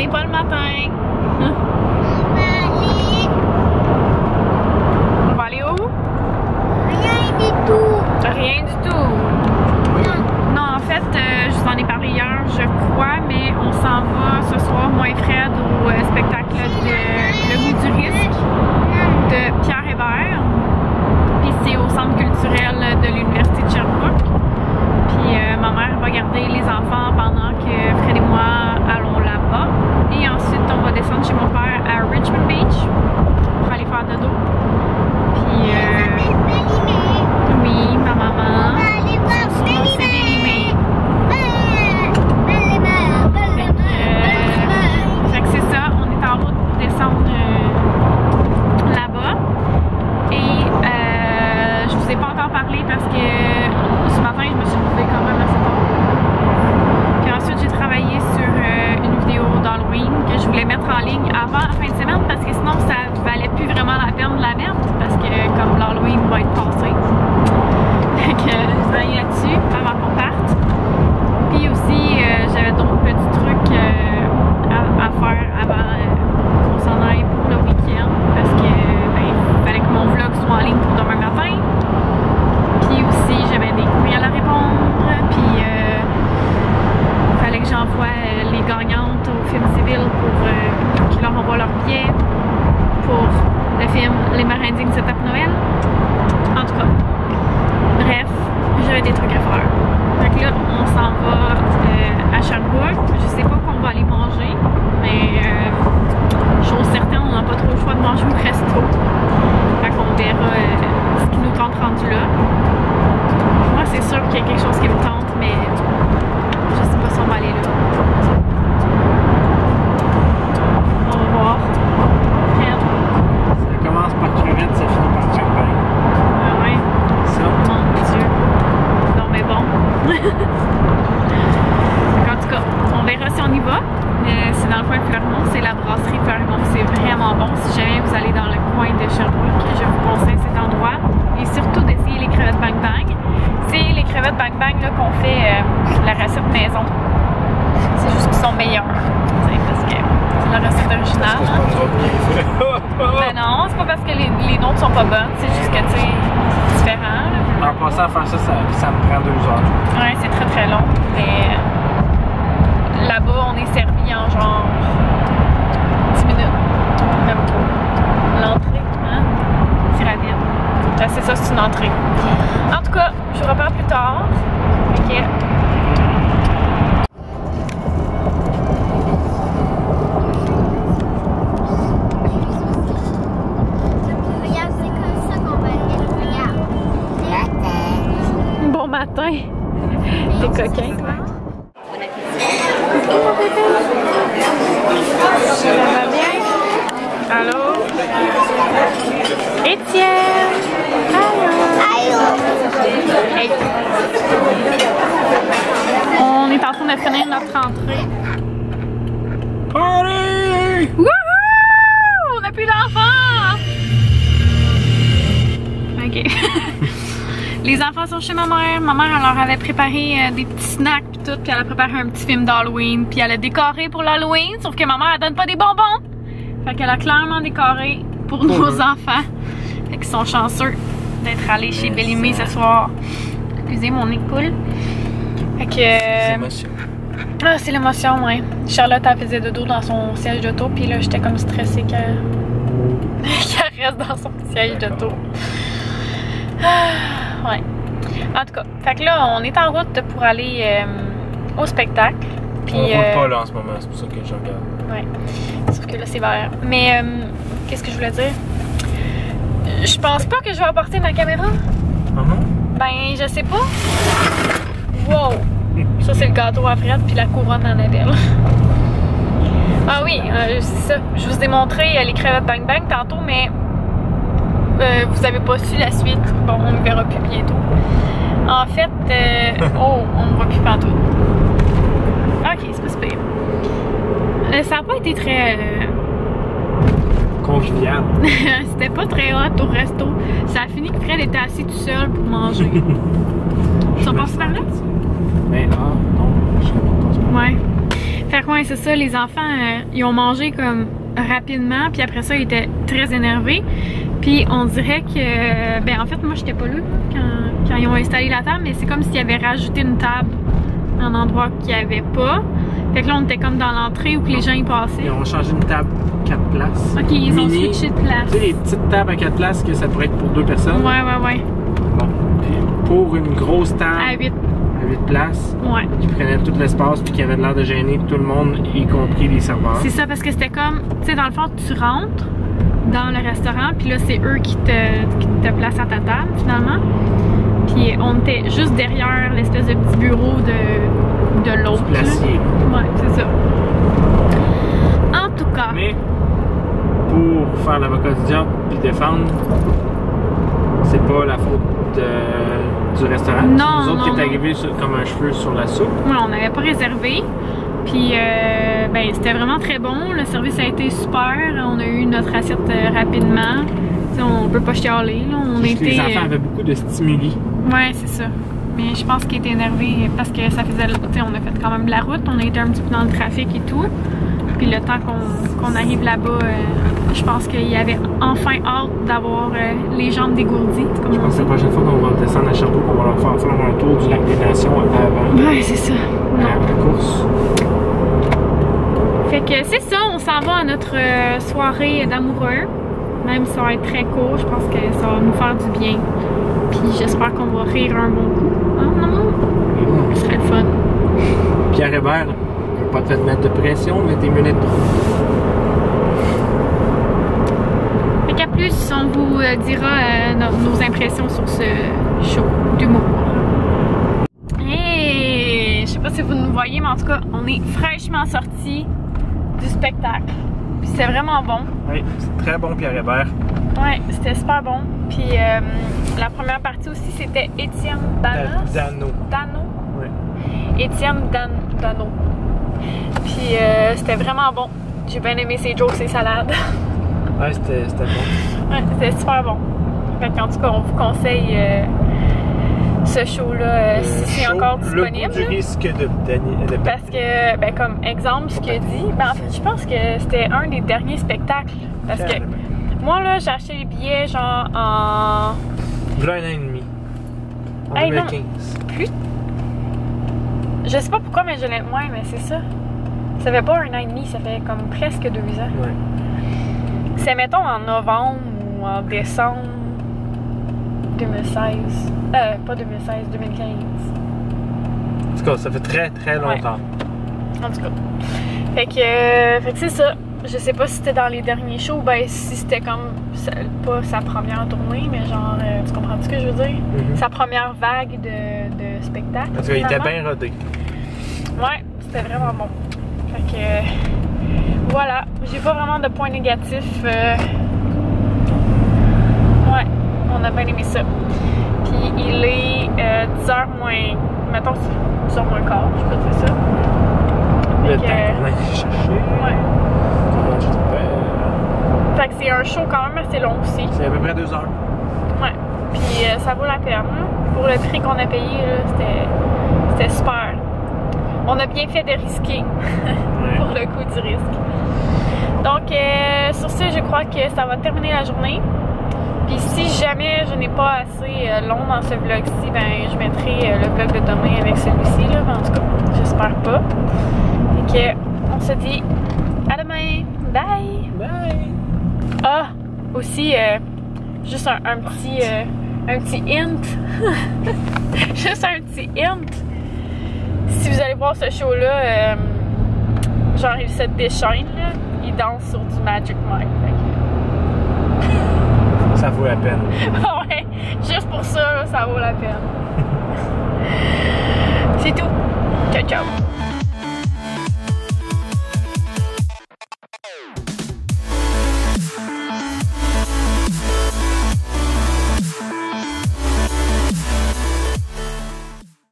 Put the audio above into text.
n'est pas le matin. On va aller où? Rien du tout. Rien du tout. Non, en fait, je vous en ai parlé hier, je crois, mais on s'en va ce soir, moi et Fred, au spectacle de Le Goût du Risque de Pierre Hébert. Puis c'est au centre culturel de l'Université de Sherbrooke. Puis ma mère va garder les enfants pendant que Fred et moi allons là-bas. Et ensuite, on va descendre chez mon père à Richmond Beach pour aller faire dodo. Puis oui, ma maman. Fait que c'est ça, on est en route pour descendre là-bas. Et je vous ai pas encore parlé parce que ce matin je me suis levée quand même assez tard. Puis ensuite j'ai travaillé sur une vidéo d'Halloween que je voulais mettre en ligne avant la fin de semaine parce que sinon ça valait plus vraiment la peine de la mettre parce que comme l'Halloween va être passé. Fait que je travaillais là-dessus avant qu'on parte. Puis aussi j'avais d'autres petits trucs à faire avant qu'on s'en aille pour le week-end parce que ben, il fallait que mon vlog soit en ligne pour demain matin. Puis aussi j'avais des courriels à répondre. Puis il fallait que j'envoie les gagnantes au film civil pour qu'ils leur envoient leurs billets pour le film Les Marindignes se tapent Noël. En tout cas, bref, j'avais des trucs à faire. Fait que là, on s'en va à Sherbrooke. Je sais pas qu'on va aller manger, mais chose certaine, on n'a pas trop le choix de manger au resto. Fait qu'on verra ce qui nous tente rendu là. Moi, c'est sûr qu'il y a quelque chose qui me tente, mais je sais pas si on va aller là. On va voir. Ça commence par crevette, ça finit par pain. Ah ouais. Ça. Mon Dieu. Non mais bon. En tout cas, on verra si on y va. C'est dans le coin de Fermont, c'est la brasserie Fermont. C'est vraiment bon. Si jamais vous allez dans le coin de Sherbrooke, je vous conseille cet endroit. Et surtout d'essayer les crevettes Bang Bang. C'est les crevettes Bang Bang qu'on fait la recette maison. C'est juste qu'ils sont meilleurs. Parce que c'est la recette originale. Parce que c'est pas bien fait. Ben non, c'est pas parce que les nôtres sont pas bonnes. C'est juste que tu sais, c'est différent. Là. En passant à faire ça, ça me prend 2 heures. Ouais, c'est très très long. Mais là-bas, on est servi en genre 10 minutes. Même pas. L'entrée, hein? C'est rapide. Ben, c'est ça, c'est une entrée. En tout cas, je vous reparle plus tard. Ok. Regarde, c'est comme ça qu'on va aller. Regarde. Bon matin. T'es coquin, toi. Ça va bien? Allô? Étienne! Allô? Hey. On est en train de finir notre entrée. Party! Wouhou! On n'a plus d'enfants! Ok. Les enfants sont chez ma mère. Ma mère, elle leur avait préparé des petits snacks pis tout. Puis elle a préparé un petit film d'Halloween. Puis elle a décoré pour l'Halloween. Sauf que ma mère, elle donne pas des bonbons. Fait qu'elle a clairement décoré pour nos enfants. Fait qu'ils sont chanceux d'être allés chez Belle-Aimée ce soir. Excusez, mon nez coule. Fait que... C'est l'émotion. Ah, c'est l'émotion, ouais. Charlotte, elle faisait dodo dans son siège d'auto. Puis là, j'étais comme stressée qu'elle reste dans son siège d'auto. Ouais. En tout cas, fait que là, on est en route pour aller au spectacle. Puis, On roule pas là en ce moment, c'est pour ça que je regarde. Ouais. Sauf que là, c'est vert. Mais, qu'est-ce que je voulais dire? Je pense pas que je vais apporter ma caméra. Ben, je sais pas. Wow! Ça, c'est le gâteau à Fred, puis la couronne à Annabelle. Ah oui, c'est ça. Je vous ai montré les crevettes Bang Bang tantôt, mais vous avez pas su la suite. Bon, on me verra plus bientôt. En fait, oh, on me voit plus partout. Ok, c'est pas super. Ça a pas été très... Convivial. C'était pas très hot au resto. Ça a fini que Fred était assis tout seul pour manger. Ils sont passés par là? Mais non, je sais pas. Ouais. Fait que ouais, c'est ça, les enfants, ils ont mangé comme rapidement, puis après ça, ils étaient très énervés. Puis on dirait que, ben en fait, moi j'étais pas là quand ils ont installé la table, mais c'est comme s'ils avaient rajouté une table à un endroit qu'il n'y avait pas. Fait que là, on était comme dans l'entrée où que les gens y passaient. Ils ont changé une table 4 places. Ok, ils ont Mini. switché de place. Tu sais, les petites tables à 4 places que ça pourrait être pour 2 personnes. Ouais, ouais, ouais. Bon. Puis pour une grosse table À 8. à 8 places, Ouais. qui prenait tout l'espace puis qui avait l'air de gêner tout le monde, y compris les serveurs. C'est ça, parce que c'était comme, tu sais, dans le fond, tu rentres dans le restaurant, puis là, c'est eux qui te placent à ta table, finalement. Puis on était juste derrière l'espèce de petit bureau de l'autre. Du placier. Ouais, c'est ça. En tout cas. Mais pour faire l'avocat du diable puis défendre, c'est pas la faute du restaurant. Non, c'est nous autres non, qui est non. arrivé comme un cheveu sur la soupe. Ouais, on n'avait pas réservé. Puis, ben, c'était vraiment très bon. Le service a été super. On a eu notre assiette rapidement. T'sais, on peut pas chialer. Là. On Juste que était. les enfants avaient beaucoup de stimuli. Ouais, c'est ça. Mais je pense qu'il était énervé parce que ça faisait. T'sais, on a fait quand même de la route. On a été un petit peu dans le trafic et tout. Puis le temps qu'on arrive là-bas, je pense qu'il avait enfin hâte d'avoir les jambes dégourdies. Comme Je on pense que dit. la prochaine fois qu'on va descendre à Sherbrooke, on va leur faire un tour du lac des Nations avant Ouais, c'est ça. la course. Fait que c'est ça, on s'en va à notre soirée d'amoureux. Même si ça va être très court, je pense que ça va nous faire du bien. Puis j'espère qu'on va rire un bon coup. Hein, maman? Ce serait le fun. Pierre Hébert, je veux pas te mettre de pression, mais t'es mieux d'être drôle. Fait qu'à plus, on vous dira nos impressions sur ce show d'humour. Hey! Je sais pas si vous nous voyez, mais en tout cas, on est fraîchement sortis du spectacle. Puis c'était vraiment bon. Oui, c'est très bon, Pierre Hébert. Ouais, c'était super bon. Puis la première partie aussi, c'était Étienne Danos. Dano. Dano. Oui. Étienne Dano. Puis c'était vraiment bon. J'ai bien aimé ses jokes, ses salades. Ouais, c'était bon. Ouais, c'était super bon. Fait qu'en tout cas, on vous conseille ce show-là si c'est encore disponible. Le goût du risque de Parce que, ben, comme exemple, ce qu'il a dit, ben, en fait, je pense que c'était un des derniers spectacles. Parce que moi, là, j'ai acheté les billets genre en. Voilà un an et demi. En Hey, non. 2015. Plus. Je sais pas pourquoi, mais je l'ai. Ouais, mais c'est ça. Ça fait pas un an et demi, ça fait comme presque 2 ans. Ouais. C'est, mettons, en novembre ou en décembre 2016. Pas 2016, 2015. En tout cas, ça fait très très longtemps. En tout cas. Fait que c'est ça. Je sais pas si c'était dans les derniers shows ou ben si c'était comme pas sa première tournée, mais genre, tu comprends ce que je veux dire? Mhm. Sa première vague de spectacle. Parce qu'il était finalement. bien rodé. Ouais, c'était vraiment bon. Fait que voilà, j'ai pas vraiment de points négatifs. Ouais, on a bien aimé ça. Puis il est 10h moins. Mettons 10h moins quart, je peux dire ça. Le Fait temps que, qu'on a cherché. ouais. Comment je t'appelle? Fait que c'est un show quand même assez long aussi. C'est à peu près 2 heures. Ouais. Puis ça vaut la peine. Là. Pour le prix qu'on a payé, là, c'était super. On a bien fait de risquer pour le coup du risque. Donc sur ce, je crois que ça va terminer la journée. Puis si jamais je n'ai pas assez long dans ce vlog-ci, ben je mettrai le vlog de demain avec celui-ci. Là. En tout cas, j'espère pas. Fait que on se dit à demain. Bye! Bye! Ah! Aussi, juste un petit hint. Juste un petit hint. Si vous allez voir ce show-là, genre il se déchaîne, là, il danse sur du Magic Mike. Ça vaut la peine. Ouais, juste pour ça, là, ça vaut la peine. C'est tout. Ciao, ciao.